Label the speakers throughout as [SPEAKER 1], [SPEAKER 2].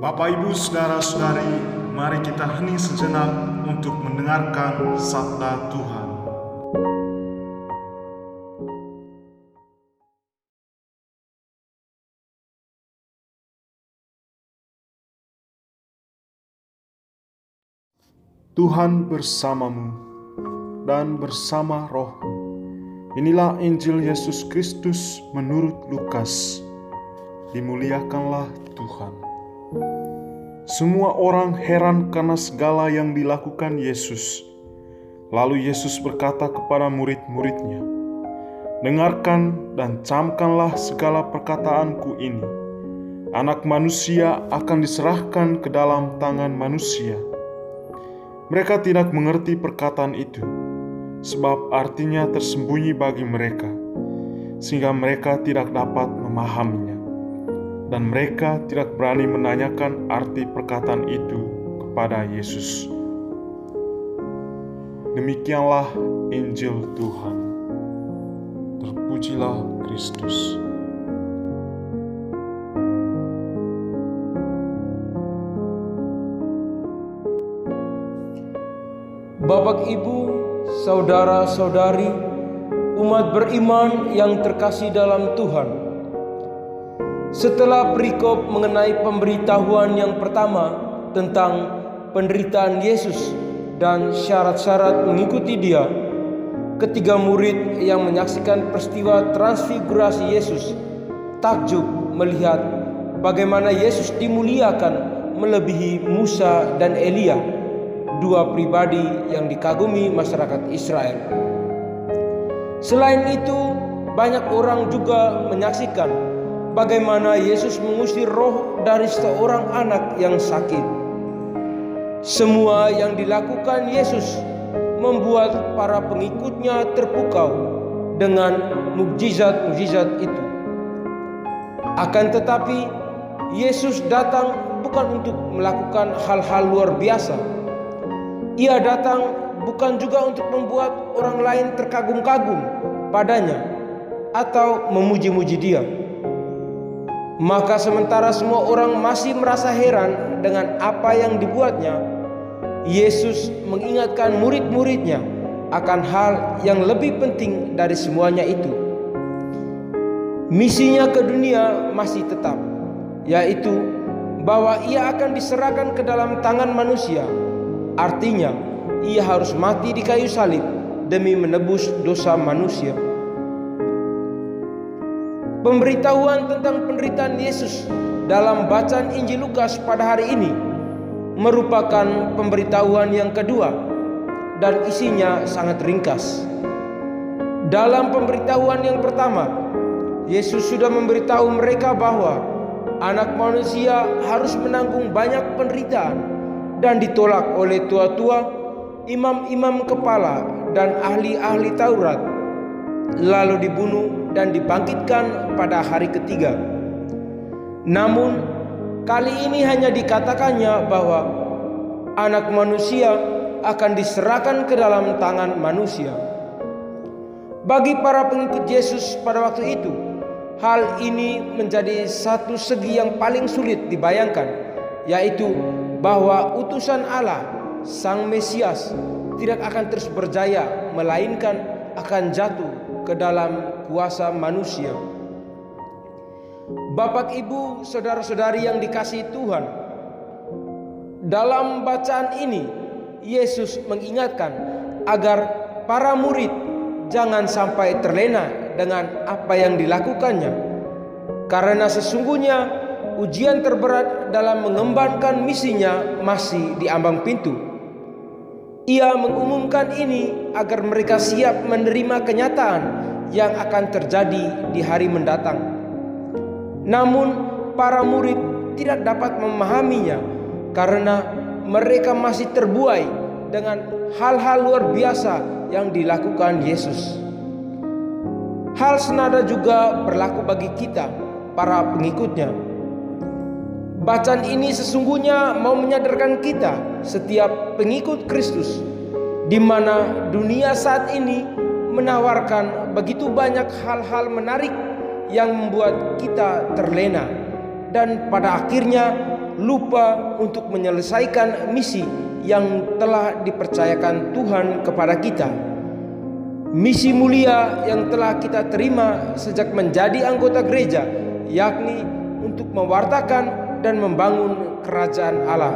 [SPEAKER 1] Bapak, Ibu, Saudara-saudari, mari kita hening sejenak untuk mendengarkan sabda Tuhan. Tuhan bersamamu dan bersama rohmu. Inilah Injil Yesus Kristus menurut Lukas. Dimuliakanlah Tuhan. Semua orang heran karena segala yang dilakukan Yesus. Lalu Yesus berkata kepada murid-muridnya, "Dengarkan dan camkanlah segala perkataanku ini. Anak manusia akan diserahkan ke dalam tangan manusia." Mereka tidak mengerti perkataan itu, sebab artinya tersembunyi bagi mereka, sehingga mereka tidak dapat memahaminya. Dan mereka tidak berani menanyakan arti perkataan itu kepada Yesus. Demikianlah Injil Tuhan. Terpujilah Kristus.
[SPEAKER 2] Bapak, Ibu, saudara-saudari, umat beriman yang terkasih dalam Tuhan. Setelah perikop mengenai pemberitahuan yang pertama tentang penderitaan Yesus dan syarat-syarat mengikuti Dia, ketiga murid yang menyaksikan peristiwa transfigurasi Yesus takjub melihat bagaimana Yesus dimuliakan melebihi Musa dan Elia, dua pribadi yang dikagumi masyarakat Israel. Selain itu, banyak orang juga menyaksikan bagaimana Yesus mengusir roh dari seorang anak yang sakit. Semua yang dilakukan Yesus membuat para pengikutnya terpukau dengan mukjizat-mukjizat itu. Akan tetapi, Yesus datang bukan untuk melakukan hal-hal luar biasa. Ia datang bukan juga untuk membuat orang lain terkagum-kagum padanya atau memuji-muji Dia. Maka sementara semua orang masih merasa heran dengan apa yang dibuatnya, Yesus mengingatkan murid-muridnya akan hal yang lebih penting dari semuanya itu. Misinya ke dunia masih tetap, yaitu bahwa Ia akan diserahkan ke dalam tangan manusia. Artinya, Ia harus mati di kayu salib demi menebus dosa manusia. Pemberitahuan tentang penderitaan Yesus dalam bacaan Injil Lukas pada hari ini merupakan pemberitahuan yang kedua dan isinya sangat ringkas. Dalam pemberitahuan yang pertama, Yesus sudah memberitahu mereka bahwa Anak Manusia harus menanggung banyak penderitaan dan ditolak oleh tua-tua, imam-imam kepala, dan ahli-ahli Taurat, lalu dibunuh dan dibangkitkan pada hari ketiga. Namun, kali ini hanya dikatakannya bahwa Anak Manusia akan diserahkan ke dalam tangan manusia. Bagi para pengikut Yesus pada waktu itu, hal ini menjadi satu segi yang paling sulit dibayangkan, yaitu bahwa utusan Allah, Sang Mesias, tidak akan terus berjaya, melainkan akan jatuh ke dalam kuasa manusia. Bapak, Ibu, saudara-saudari yang dikasihi Tuhan, dalam bacaan ini Yesus mengingatkan agar para murid jangan sampai terlena dengan apa yang dilakukannya, karena sesungguhnya ujian terberat dalam mengembangkan misinya masih di ambang pintu. Ia mengumumkan ini agar mereka siap menerima kenyataan yang akan terjadi di hari mendatang. Namun, para murid tidak dapat memahaminya karena mereka masih terbuai dengan hal-hal luar biasa yang dilakukan Yesus. Hal senada juga berlaku bagi kita, para pengikutnya. Bacaan ini sesungguhnya mau menyadarkan kita, setiap pengikut Kristus, di mana dunia saat ini menawarkan begitu banyak hal-hal menarik yang membuat kita terlena, dan pada akhirnya lupa untuk menyelesaikan misi yang telah dipercayakan Tuhan kepada kita. Misi mulia yang telah kita terima sejak menjadi anggota gereja, yakni untuk mewartakan dan membangun kerajaan Allah.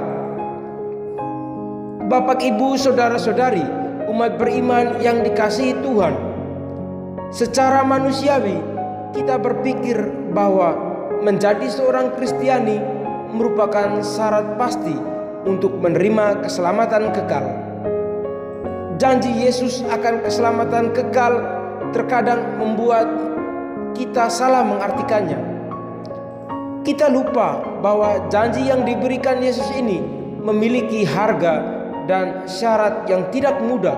[SPEAKER 2] Bapak, Ibu, saudara-saudari, umat beriman yang dikasihi Tuhan, secara manusiawi kita berpikir bahwa menjadi seorang Kristiani merupakan syarat pasti untuk menerima keselamatan kekal. Janji Yesus akan keselamatan kekal terkadang membuat kita salah mengartikannya. Kita lupa bahwa janji yang diberikan Yesus ini memiliki harga dan syarat yang tidak mudah,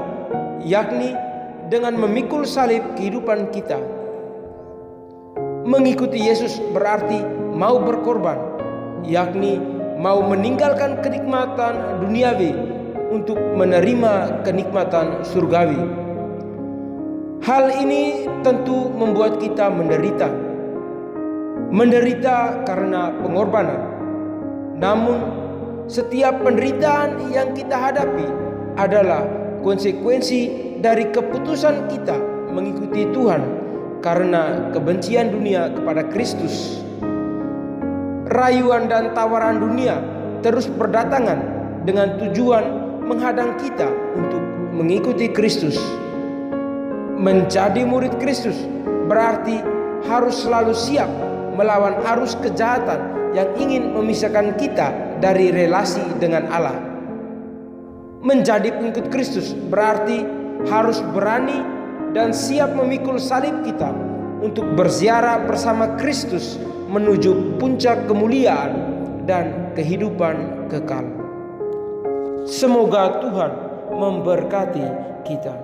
[SPEAKER 2] yakni dengan memikul salib kehidupan kita. Mengikuti Yesus berarti mau berkorban, yakni mau meninggalkan kenikmatan duniawi untuk menerima kenikmatan surgawi. Hal ini tentu membuat kita menderita. Menderita karena pengorbanan. Namun, setiap penderitaan yang kita hadapi adalah konsekuensi dari keputusan kita mengikuti Tuhan karena kebencian dunia kepada Kristus. Rayuan dan tawaran dunia terus berdatangan dengan tujuan menghadang kita untuk mengikuti Kristus. Menjadi murid Kristus berarti harus selalu siap melawan arus kejahatan yang ingin memisahkan kita dari relasi dengan Allah. Menjadi pengikut Kristus berarti harus berani dan siap memikul salib kita untuk berziarah bersama Kristus menuju puncak kemuliaan dan kehidupan kekal. Semoga Tuhan memberkati kita.